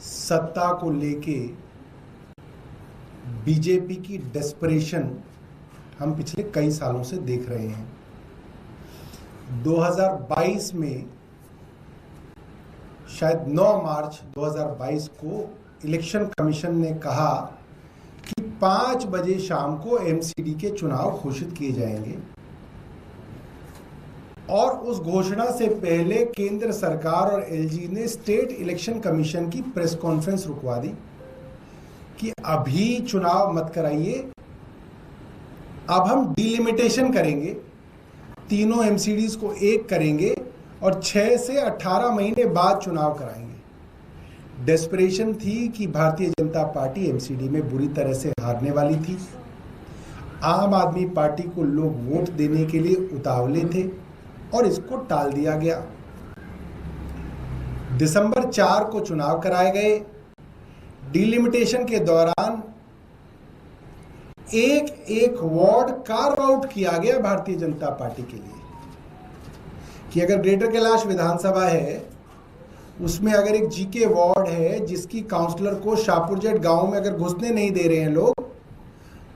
सत्ता को लेके बीजेपी की डेस्परेशन हम पिछले कई सालों से देख रहे हैं। 2022 में शायद 9 मार्च 2022 को इलेक्शन कमीशन ने कहा कि 5 बजे शाम को एमसीडी के चुनाव घोषित किए जाएंगे और उस घोषणा से पहले केंद्र सरकार और एलजी ने स्टेट इलेक्शन कमीशन की प्रेस कॉन्फ्रेंस रुकवा दी कि अभी चुनाव मत कराइए, अब हम डिलिमिटेशन करेंगे, तीनों एमसीडीज को एक करेंगे और 6 से 18 महीने बाद चुनाव कराएंगे। डेस्परेशन थी कि भारतीय जनता पार्टी एमसीडी में बुरी तरह से हारने वाली थी। आम आदमी पार्टी को लोग वोट देने के लिए उतावले थे और इसको टाल दिया गया। दिसंबर 4 को चुनाव कराए गए। डिलिमिटेशन के दौरान एक वार्ड कार्व आउट किया गया भारतीय जनता पार्टी के लिए कि अगर ग्रेटर कैलाश विधानसभा है, उसमें अगर एक जीके वार्ड है जिसकी काउंसलर को शाहपुरजेट गांव में अगर घुसने नहीं दे रहे हैं लोग,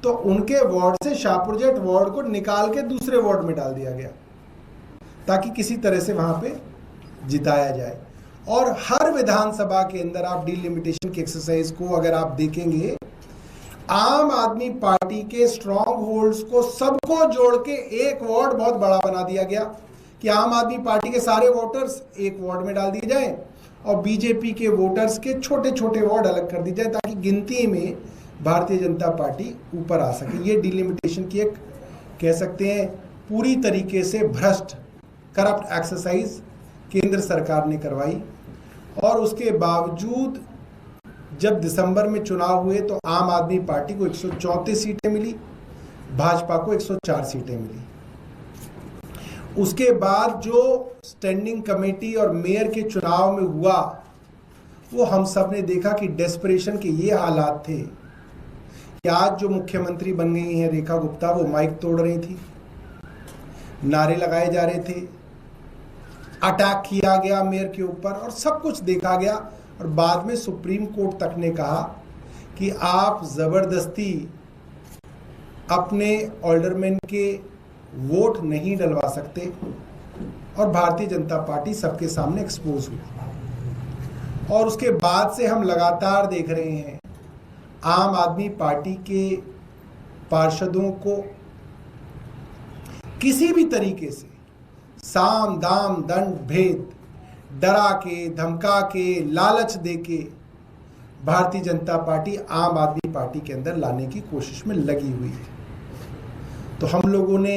तो उनके वार्ड से शाहपुरजेट वार्ड को निकाल के दूसरे वार्ड में डाल दिया गया ताकि किसी तरह से वहां पे जिताया जाए। और हर विधानसभा के अंदर आप डिलिमिटेशन की एक्सरसाइज को अगर आप देखेंगे, आम आदमी पार्टी के स्ट्रॉन्ग होल्ड्स को सबको जोड़ के एक वार्ड बहुत बड़ा बना दिया गया कि आम आदमी पार्टी के सारे वोटर्स एक वार्ड में डाल दिए जाएं और बीजेपी के वोटर्स के छोटे छोटे वार्ड अलग कर दिए जाए ताकि गिनती में भारतीय जनता पार्टी ऊपर आ सके। ये डिलिमिटेशन की एक कह सकते हैं पूरी तरीके से भ्रष्ट करप्ट एक्सरसाइज केंद्र सरकार ने करवाई। और उसके बावजूद जब दिसंबर में चुनाव हुए तो आम आदमी पार्टी को 134 सीटें मिली, भाजपा को 104 सीटें मिली। उसके बाद जो स्टैंडिंग कमेटी और मेयर के चुनाव में हुआ, वो हम सब ने देखा कि डेस्परेशन के ये हालात थे कि आज जो मुख्यमंत्री बन गई हैं रेखा गुप्ता, वो माइक तोड़ रही थी, नारे लगाए जा रहे थे, अटैक किया गया मेयर के ऊपर और सब कुछ देखा गया। और बाद में सुप्रीम कोर्ट तक ने कहा कि आप जबरदस्ती अपने ऑल्डरमैन के वोट नहीं डलवा सकते और भारतीय जनता पार्टी सबके सामने एक्सपोज हुई। और उसके बाद से हम लगातार देख रहे हैं आम आदमी पार्टी के पार्षदों को किसी भी तरीके से साम दाम दंड भेद डरा के, धमका के, लालच दे के भारतीय जनता पार्टी आम आदमी पार्टी के अंदर लाने की कोशिश में लगी हुई है। तो हम लोगों ने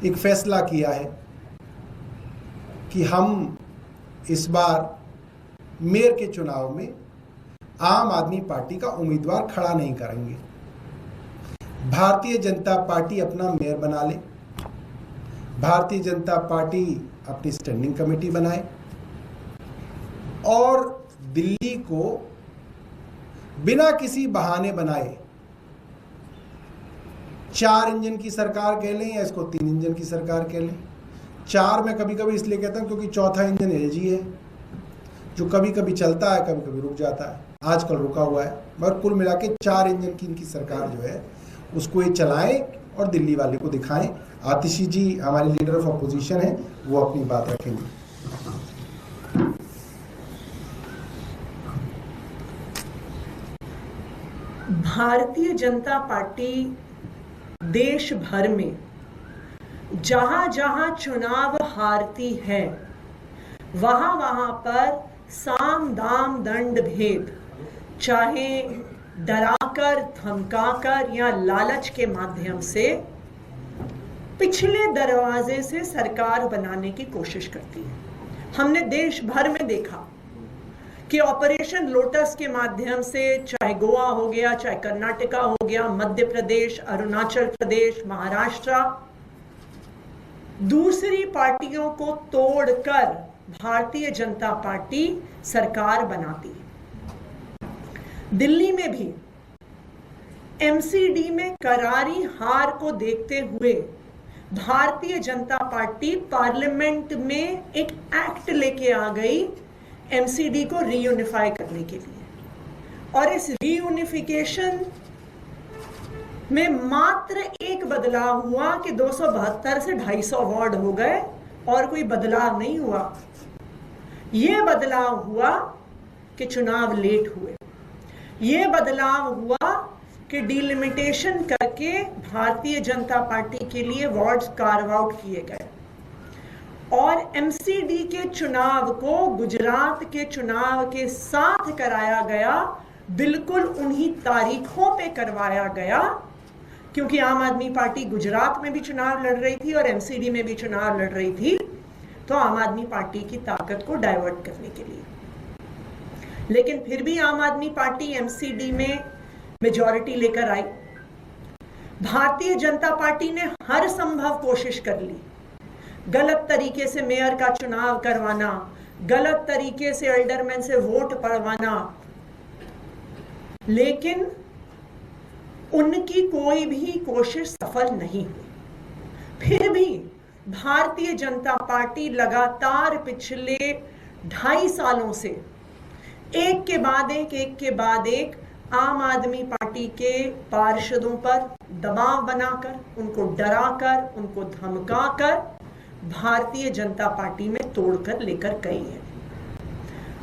एक फैसला किया है कि हम इस बार मेयर के चुनाव में आम आदमी पार्टी का उम्मीदवार खड़ा नहीं करेंगे। भारतीय जनता पार्टी अपना मेयर बना ले, भारतीय जनता पार्टी अपनी स्टैंडिंग कमेटी बनाए और दिल्ली को बिना किसी बहाने बनाए 4 इंजन की सरकार कह लें या इसको 3 इंजन की सरकार कह लें। 4 मैं कभी कभी इसलिए कहता हूं क्योंकि चौथा इंजन एलजी है जो कभी कभी चलता है, कभी कभी रुक जाता है, आजकल रुका हुआ है, मगर कुल मिला के 4 इंजन की इनकी सरकार जो है उसको ये चलाएं और दिल्ली वाले को दिखाएं। आतिशी जी हमारे लीडर ऑफ अपोजिशन है, वो अपनी बात रखेंगे। भारतीय जनता पार्टी देश भर में जहां जहां चुनाव हारती है, वहां वहां पर साम दाम दंड भेद, चाहे डराकर, धमकाकर या लालच के माध्यम से पिछले दरवाजे से सरकार बनाने की कोशिश करती है। हमने देश भर में देखा कि ऑपरेशन लोटस के माध्यम से, चाहे गोवा हो गया, चाहे कर्नाटका हो गया, मध्य प्रदेश, अरुणाचल प्रदेश, महाराष्ट्र, दूसरी पार्टियों को तोड़कर भारतीय जनता पार्टी सरकार बनाती है। दिल्ली में भी एमसीडी में करारी हार को देखते हुए भारतीय जनता पार्टी पार्लियामेंट में एक एक्ट लेके आ गई एमसीडी को रीयूनिफाई करने के लिए, और इस रीयूनिफिकेशन में मात्र एक बदलाव हुआ कि 272 से 250 वार्ड हो गए, और कोई बदलाव नहीं हुआ। यह बदलाव हुआ कि चुनाव लेट हुए, यह बदलाव हुआ कि डिलिमिटेशन करके भारतीय जनता पार्टी के लिए वार्ड्स कार्व आउट किए गए, और एमसीडी के चुनाव को गुजरात के चुनाव के साथ कराया गया, बिल्कुल उन्हीं तारीखों पे करवाया गया, क्योंकि आम आदमी पार्टी गुजरात में भी चुनाव लड़ रही थी और एमसीडी में भी चुनाव लड़ रही थी, तो आम आदमी पार्टी की ताकत को डाइवर्ट करने के लिए। लेकिन फिर भी आम आदमी पार्टी एमसीडी में मेजॉरिटी लेकर आई। भारतीय जनता पार्टी ने हर संभव कोशिश कर ली, गलत तरीके से मेयर का चुनाव करवाना, गलत तरीके से एल्डरमैन से वोट पड़वाना, लेकिन उनकी कोई भी कोशिश सफल नहीं हुई। फिर भी भारतीय जनता पार्टी लगातार पिछले 2.5 सालों से एक के बाद एक आम आदमी पार्टी के पार्षदों पर दबाव बनाकर, उनको डराकर, उनको धमकाकर भारतीय जनता पार्टी में तोड़कर लेकर गई है।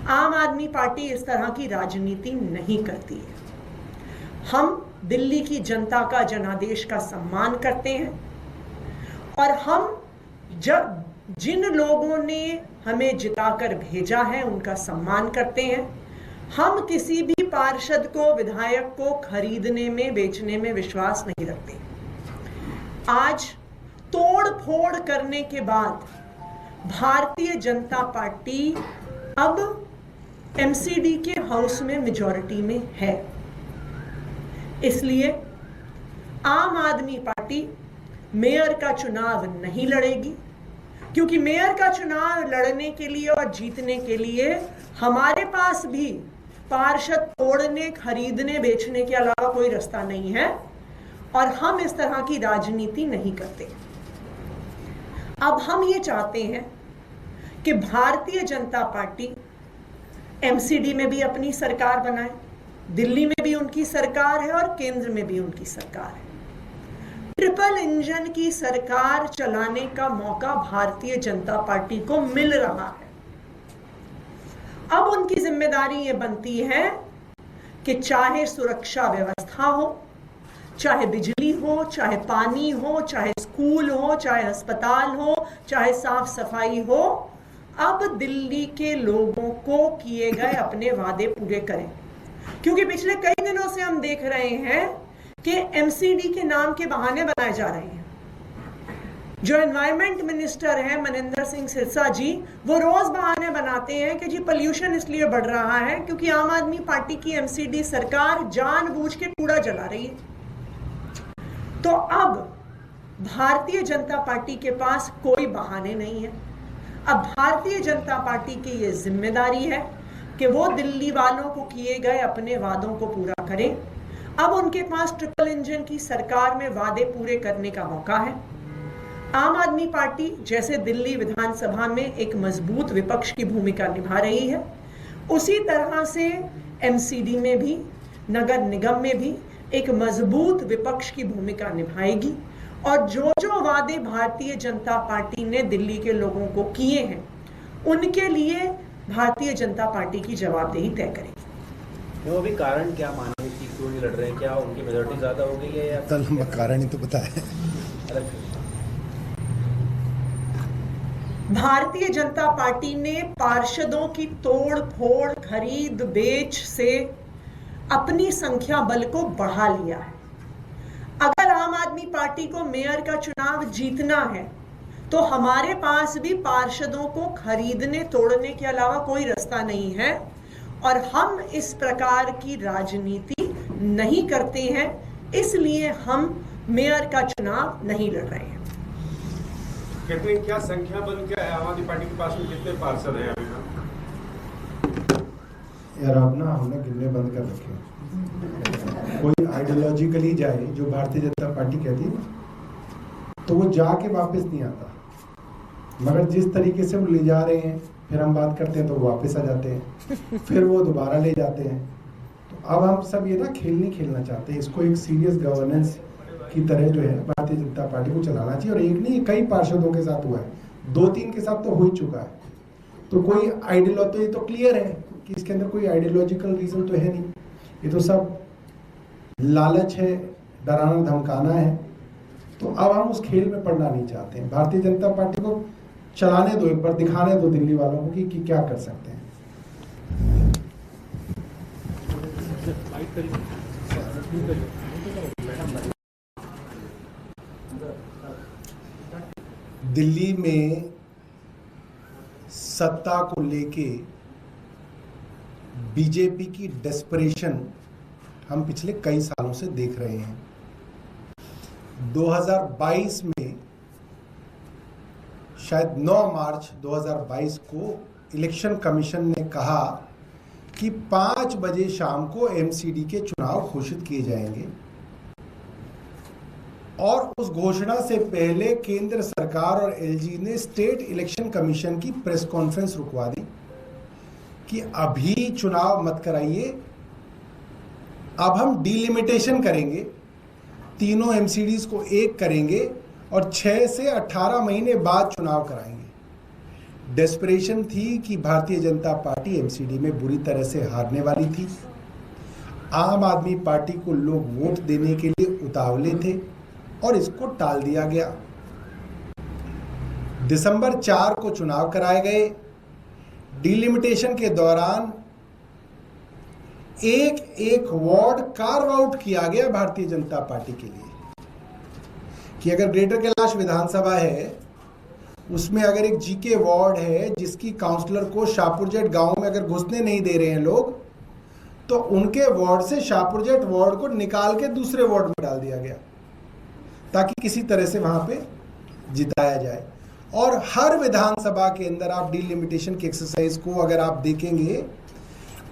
आम आदमी पार्टी इस तरह की राजनीति नहीं करती है। हम दिल्ली की जनता का, जनादेश का सम्मान करते हैं, और हम जिन लोगों ने हमें जिताकर भेजा है उनका सम्मान करते हैं। हम किसी भी पार्षद को, विधायक को खरीदने में, बेचने में विश्वास नहीं रखते। आज तोड़ फोड़ करने के बाद भारतीय जनता पार्टी अब एमसीडी के हाउस में मेजॉरिटी में है, इसलिए आम आदमी पार्टी मेयर का चुनाव नहीं लड़ेगी, क्योंकि मेयर का चुनाव लड़ने के लिए और जीतने के लिए हमारे पास भी पार्षद तोड़ने, खरीदने, बेचने के अलावा कोई रास्ता नहीं है, और हम इस तरह की राजनीति नहीं करते। अब हम ये चाहते हैं कि भारतीय जनता पार्टी एमसीडी में भी अपनी सरकार बनाए, दिल्ली में भी उनकी सरकार है और केंद्र में भी उनकी सरकार है। ट्रिपल इंजन की सरकार चलाने का मौका भारतीय जनता पार्टी को मिल रहा है। अब उनकी जिम्मेदारी ये बनती है कि चाहे सुरक्षा व्यवस्था हो, चाहे बिजली हो, चाहे पानी हो, चाहे स्कूल हो, चाहे अस्पताल हो, चाहे साफ सफाई हो, अब दिल्ली के लोगों को किए गए अपने वादे पूरे करें। क्योंकि पिछले कई दिनों से हम देख रहे हैं कि एमसीडी के नाम के बहाने बनाए जा रहे हैं। जो एनवायरमेंट मिनिस्टर हैं मनिंदर सिंह सिरसा जी, वो रोज बहाने बनाते हैं कि जी पोल्यूशन इसलिए बढ़ रहा है क्योंकि आम आदमी पार्टी की एमसीडी सरकार जानबूझ के कूड़ा जला रही है। तो अब भारतीय जनता पार्टी के पास कोई बहाने नहीं है। अब भारतीय जनता पार्टी की ये जिम्मेदारी है कि वो दिल्ली वालों को किए गए अपने वादों को पूरा करें। अब उनके पास ट्रिपल इंजन की सरकार में वादे पूरे करने का मौका है। आम आदमी पार्टी जैसे दिल्ली विधानसभा में एक मजबूत विपक्ष की भूमिका निभा रही है, उसी तरह से एमसीडी में भी, नगर निगम में भी एक मजबूत विपक्ष की भूमिका निभाएगी, और जो जो वादे भारतीय जनता पार्टी ने दिल्ली के लोगों को किए हैं उनके लिए भारतीय जनता पार्टी की जवाबदेही तय करेगी। वो भी कारण क्या माने कि क्यों नहीं लड़ रहे हैं? क्या उनकी मेजॉरिटी ज्यादा हो गई है या लंबा कारण ही तो बताया। भारतीय जनता पार्टी ने पार्षदों की तोड़ फोड़, खरीद बेच से अपनी संख्या बल को बढ़ा लिया है। अगर आम आदमी पार्टी को मेयर का चुनाव जीतना है तो हमारे पास भी पार्षदों को खरीदने तोड़ने के अलावा कोई रास्ता नहीं है, और हम इस प्रकार की राजनीति नहीं करते हैं, इसलिए हम मेयर का चुनाव नहीं लड़ रहे हैं। कितने, क्या संख्या बल क्या है आम आदमी पार्टी के पास में, कितने पार्षद हैं अभी तक? यार आप ना हमने गिनने बंद कर रखे हैं। कोई आइडियोलॉजिकली जाए जो भारतीय जनता पार्टी कहती है ना, तो वो जाके वापस नहीं आता, मगर जिस तरीके से वो ले जा रहे हैं फिर हम बात करते हैं तो वो वापस आ जाते हैं, फिर वो दोबारा ले जाते हैं। तो अब हम सब ये ना खेल नहीं खेलना चाहते, इसको एक सीरियस गवर्नेंस की तरह जो है भारतीय जनता पार्टी को चलाना चाहिए। और एक नहीं, कई पार्षदों के साथ हुआ है, 2-3 के साथ तो हो ही चुका है। तो कोई आइडियोलॉजी, तो ये तो क्लियर है कि इसके अंदर कोई आइडियोलॉजिकल रीजन तो है नहीं, ये तो सब लालच है, डराना धमकाना है। तो अब हम उस खेल में पड़ना नहीं चाहते हैं। भारतीय जनता पार्टी को चलाने दो, एक बार दिखाने दो दिल्ली वालों को कि क्या कर सकते हैं। दिल्ली में सत्ता को लेके बीजेपी की डेस्परेशन हम पिछले कई सालों से देख रहे हैं। 2022 में शायद 9 मार्च 2022 को इलेक्शन कमीशन ने कहा कि 5 बजे शाम को एमसीडी के चुनाव घोषित किए जाएंगे, और उस घोषणा से पहले केंद्र सरकार और एलजी ने स्टेट इलेक्शन कमीशन की प्रेस कॉन्फ्रेंस रुकवा दी कि अभी चुनाव मत कराइए, अब हम डिलिमिटेशन करेंगे, तीनों एमसीडीज को एक करेंगे और 6 से 18 महीने बाद चुनाव कराएंगे। डेस्परेशन थी कि भारतीय जनता पार्टी एमसीडी में बुरी तरह से हारने वाली थी। आम आदमी पार्टी को लोग वोट देने के लिए उतावले थे और इसको टाल दिया गया। दिसंबर 4 को चुनाव कराए गए। डिलिमिटेशन के दौरान एक वार्ड कार्व आउट किया गया भारतीय जनता पार्टी के लिए कि अगर ग्रेटर कैलाश विधानसभा है, उसमें अगर एक जीके वार्ड है जिसकी काउंसलर को शाहपुरजेट गांव में अगर घुसने नहीं दे रहे हैं लोग, तो उनके वार्ड से शाहपुरजेट वार्ड को निकाल के दूसरे वार्ड में डाल दिया गया ताकि किसी तरह से वहां पे जिताया जाए। और हर विधानसभा के अंदर आप डिलिमिटेशन की एक्सरसाइज को अगर आप देखेंगे,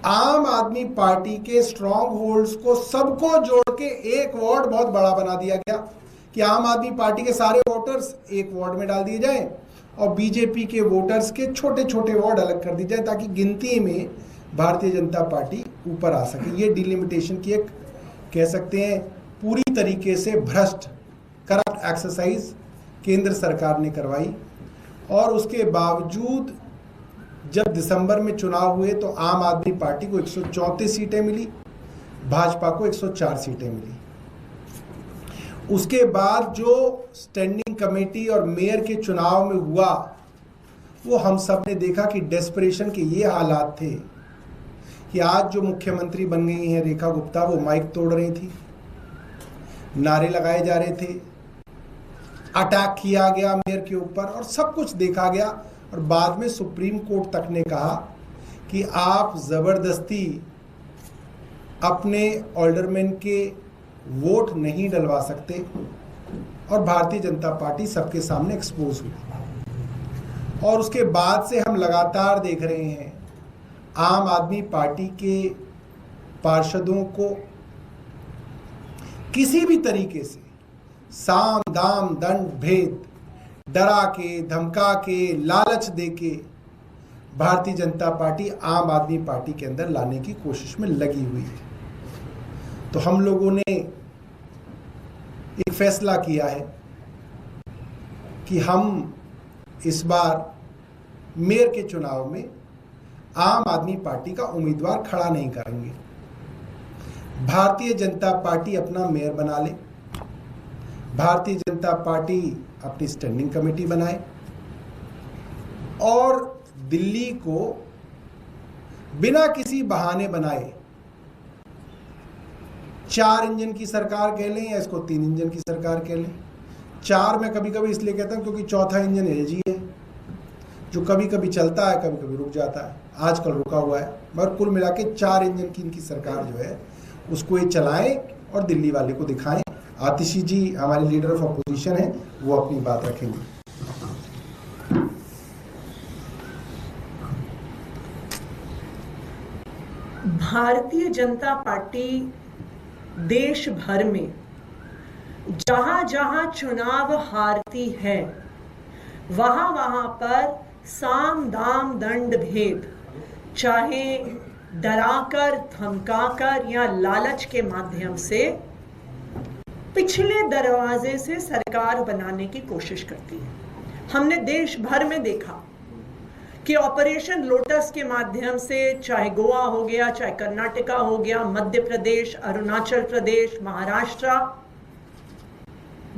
आम आदमी पार्टी के स्ट्रॉन्ग होल्ड्स को सबको जोड़ के एक वार्ड बहुत बड़ा बना दिया गया कि आम आदमी पार्टी के सारे वोटर्स एक वार्ड में डाल दिए जाएं और बीजेपी के वोटर्स के छोटे छोटे वार्ड अलग कर दिए जाए ताकि गिनती में भारतीय जनता पार्टी ऊपर आ सके। ये डिलिमिटेशन की एक कह सकते हैं पूरी तरीके से भ्रष्ट करप्ट एक्सरसाइज केंद्र सरकार ने करवाई। और उसके बावजूद जब दिसंबर में चुनाव हुए तो आम आदमी पार्टी को 134 सीटें मिली, भाजपा को 104 सीटें मिली। उसके बाद जो स्टैंडिंग कमेटी और मेयर के चुनाव में हुआ, वो हम सब ने देखा कि डेस्परेशन के ये हालात थे कि आज जो मुख्यमंत्री बन गई हैं रेखा गुप्ता, वो माइक तोड़ रही थी, नारे लगाए जा रहे थे, अटैक किया गया मेयर के ऊपर और सब कुछ देखा गया। और बाद में सुप्रीम कोर्ट तक ने कहा कि आप जबरदस्ती अपने ऑल्डरमैन के वोट नहीं डलवा सकते। और भारतीय जनता पार्टी सबके सामने एक्सपोज हुई। और उसके बाद से हम लगातार देख रहे हैं आम आदमी पार्टी के पार्षदों को किसी भी तरीके से साम दाम दंड भेद डरा के, धमका के, लालच दे के भारतीय जनता पार्टी आम आदमी पार्टी के अंदर लाने की कोशिश में लगी हुई है। तो हम लोगों ने एक फैसला किया है कि हम इस बार मेयर के चुनाव में आम आदमी पार्टी का उम्मीदवार खड़ा नहीं करेंगे। भारतीय जनता पार्टी अपना मेयर बना ले, भारतीय जनता पार्टी अपनी स्टैंडिंग कमेटी बनाए और दिल्ली को बिना किसी बहाने बनाए 4 इंजन की सरकार कह लें या इसको 3 इंजन की सरकार कह लें। 4 मैं कभी कभी इसलिए कहता हूं क्योंकि चौथा इंजन एलजी है जो कभी कभी चलता है, कभी कभी रुक जाता है, आजकल रुका हुआ है। मगर कुल मिला के 4 इंजन की इनकी सरकार जो है उसको ये चलाएं और दिल्ली वाले को दिखाएं। आतिशी जी हमारे लीडर ऑफ अपोजिशन है, वो अपनी बात रखेंगे। भारतीय जनता पार्टी देश भर में जहां जहां चुनाव हारती है, वहां वहां पर साम दाम दंड भेद, चाहे डराकर, धमकाकर या लालच के माध्यम से पिछले दरवाजे से सरकार बनाने की कोशिश करती है। हमने देश भर में देखा कि ऑपरेशन लोटस के माध्यम से, चाहे गोवा हो गया, चाहे कर्नाटका हो गया, मध्य प्रदेश, अरुणाचल प्रदेश, महाराष्ट्र,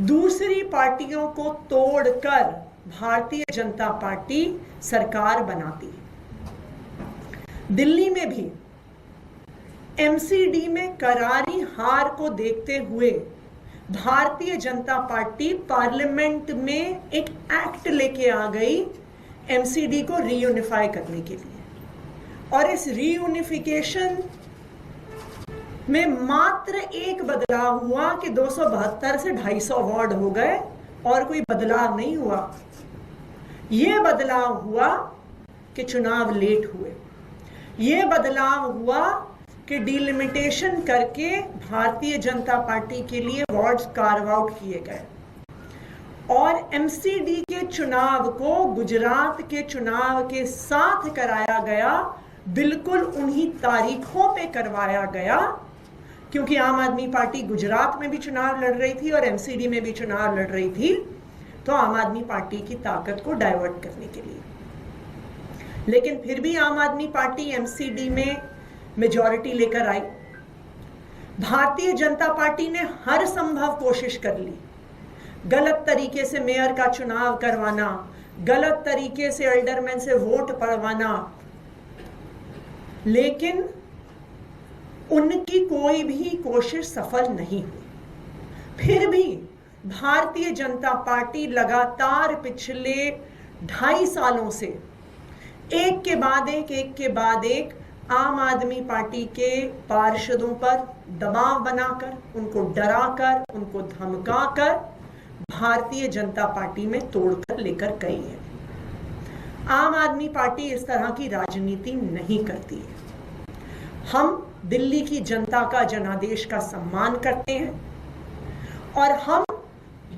दूसरी पार्टियों को तोड़कर भारतीय जनता पार्टी सरकार बनाती है। दिल्ली में भी एमसीडी में करारी हार को देखते हुए भारतीय जनता पार्टी पार्लियामेंट में एक एक्ट लेके आ गई एमसीडी को रीयूनिफाई करने के लिए। और इस रीयूनिफिकेशन में मात्र एक बदलाव हुआ कि 272 से 250 वार्ड हो गए और कोई बदलाव नहीं हुआ। यह बदलाव हुआ कि चुनाव लेट हुए। यह बदलाव हुआ कि डिलिमिटेशन करके भारतीय जनता पार्टी के लिए वार्ड्स कार्व आउट किए गए और एमसीडी के चुनाव को गुजरात के चुनाव के साथ कराया गया, बिल्कुल उन्हीं तारीखों पे करवाया गया, क्योंकि आम आदमी पार्टी गुजरात में भी चुनाव लड़ रही थी और एमसीडी में भी चुनाव लड़ रही थी, तो आम आदमी पार्टी की ताकत को डाइवर्ट करने के लिए। लेकिन फिर भी आम आदमी पार्टी एमसीडी में मेजॉरिटी लेकर आई। भारतीय जनता पार्टी ने हर संभव कोशिश कर ली, गलत तरीके से मेयर का चुनाव करवाना, गलत तरीके से एल्डरमैन से वोट पड़वाना, लेकिन उनकी कोई भी कोशिश सफल नहीं हुई। फिर भी भारतीय जनता पार्टी लगातार पिछले 2.5 सालों से एक के बाद एक आम आदमी पार्टी के पार्षदों पर दबाव बनाकर, उनको डराकर, उनको धमकाकर भारतीय जनता पार्टी में तोड़कर लेकर गई है। आम आदमी पार्टी इस तरह की राजनीति नहीं करती है। हम दिल्ली की जनता का जनादेश का सम्मान करते हैं और हम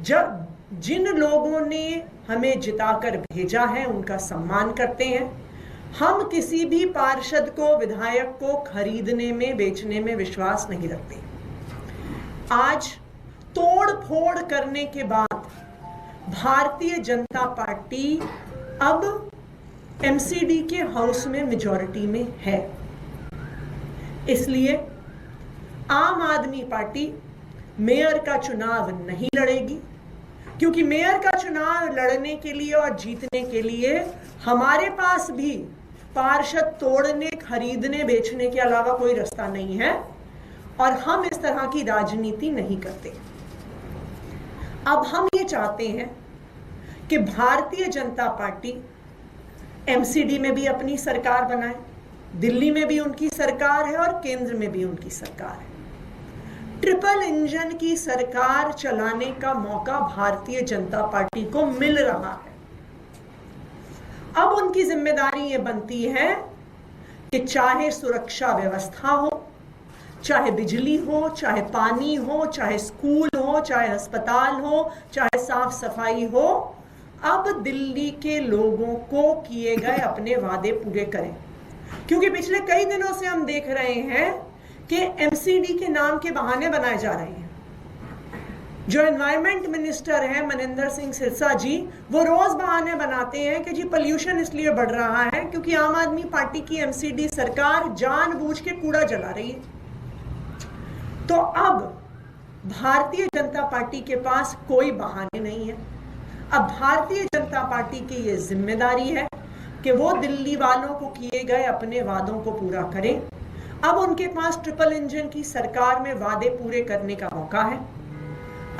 जिन लोगों ने हमें जिताकर भेजा है उनका सम्मान करते हैं। हम किसी भी पार्षद को, विधायक को खरीदने में, बेचने में विश्वास नहीं रखते। आज तोड़ फोड़ करने के बाद भारतीय जनता पार्टी अब एमसीडी के हाउस में मेजॉरिटी में है, इसलिए आम आदमी पार्टी मेयर का चुनाव नहीं लड़ेगी, क्योंकि मेयर का चुनाव लड़ने के लिए और जीतने के लिए हमारे पास भी पार्षद तोड़ने, खरीदने, बेचने के अलावा कोई रास्ता नहीं है और हम इस तरह की राजनीति नहीं करते। अब हम ये चाहते हैं कि भारतीय जनता पार्टी एमसीडी में भी अपनी सरकार बनाए, दिल्ली में भी उनकी सरकार है और केंद्र में भी उनकी सरकार है। ट्रिपल इंजन की सरकार चलाने का मौका भारतीय जनता पार्टी को मिल रहा है। अब उनकी जिम्मेदारी ये बनती है कि चाहे सुरक्षा व्यवस्था हो, चाहे बिजली हो, चाहे पानी हो, चाहे स्कूल हो, चाहे अस्पताल हो, चाहे साफ सफाई हो, अब दिल्ली के लोगों को किए गए अपने वादे पूरे करें। क्योंकि पिछले कई दिनों से हम देख रहे हैं कि एमसीडी के नाम के बहाने बनाए जा रहे हैं। जो एनवायरमेंट मिनिस्टर है मनिंदर सिंह सिरसा जी, वो रोज बहाने बनाते हैं कि जी पोल्यूशन इसलिए बढ़ रहा है क्योंकि आम आदमी पार्टी की एमसीडी सरकार जानबूझ के कूड़ा जला रही है। तो अब भारतीय जनता पार्टी के पास कोई बहाने नहीं है। अब भारतीय जनता पार्टी की ये जिम्मेदारी है कि वो दिल्ली वालों को किए गए अपने वादों को पूरा करें। अब उनके पास ट्रिपल इंजन की सरकार में वादे पूरे करने का मौका है।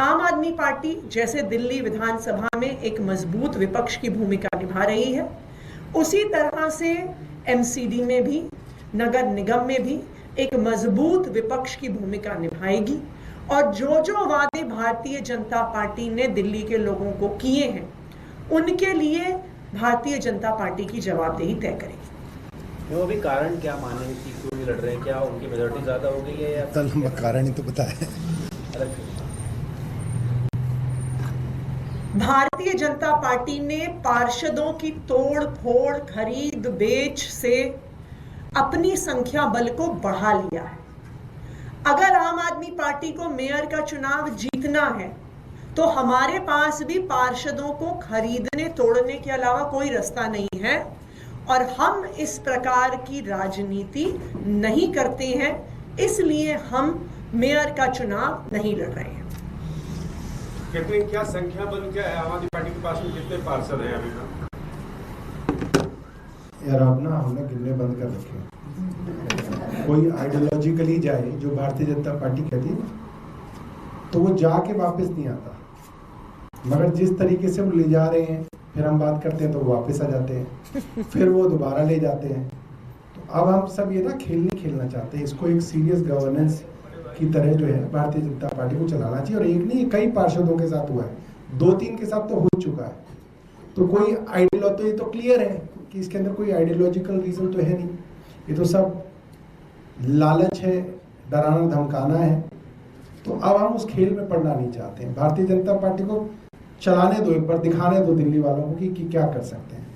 आम आदमी पार्टी जैसे दिल्ली विधानसभा में एक मजबूत विपक्ष की भूमिका निभा रही है, उसी तरह से एमसीडी में भी, नगर निगम में भी एक मजबूत विपक्ष की भूमिका निभाएगी और जो जो वादे भारतीय जनता पार्टी ने दिल्ली के लोगों को किए हैं उनके लिए भारतीय जनता पार्टी की जवाबदेही तय करेगी। वो भी कारण क्या माने कि क्यों नहीं लड़ रहे हैं? क्या उनकी मेजॉरिटी ज्यादा हो गई है या लंबा कारण ही तो बताया। भारतीय जनता पार्टी ने पार्षदों की तोड़ फोड़, खरीद बेच से अपनी संख्या बल को बढ़ा लिया है। अगर आम आदमी पार्टी को मेयर का चुनाव जीतना है तो हमारे पास भी पार्षदों को खरीदने तोड़ने के अलावा कोई रास्ता नहीं है, और हम इस प्रकार की राजनीति नहीं करते हैं, इसलिए हम मेयर का चुनाव नहीं लड़ रहे हैं। कितने क्या संख्या बन क्या है आम आदमी पार्टी के पास में, कितने पार्षद हैं अभी तक? यार आप ना हमने गिनने बंद कर रखे। कोई आइडियोलॉजिकली जाए जो भारतीय जनता पार्टी कहती है ना, तो वो जाके वापस नहीं आता, मगर जिस तरीके से वो ले जा रहे हैं फिर हम बात करते हैं तो वो वापस आ जाते हैं, फिर वो दोबारा ले जाते हैं। तो अब हम सब ये ना खेल नहीं खेलना चाहते हैं, इसको एक सीरियस गवर्नेंस की तरह जो है भारतीय जनता पार्टी को चलाना चाहिए। और एक नहीं, कई पार्षदों के साथ हुआ है, 2-3 के साथ तो हो चुका है। तो कोई आइडियोलॉजी, तो ये तो क्लियर है कि इसके अंदर कोई आइडियोलॉजिकल रीजन तो है नहीं, ये तो सब लालच है, डराना धमकाना है। तो अब हम उस खेल में पड़ना नहीं चाहते हैं। भारतीय जनता पार्टी को चलाने दो, एक बार दिखाने दो दिल्ली वालों को कि क्या कर सकते हैं।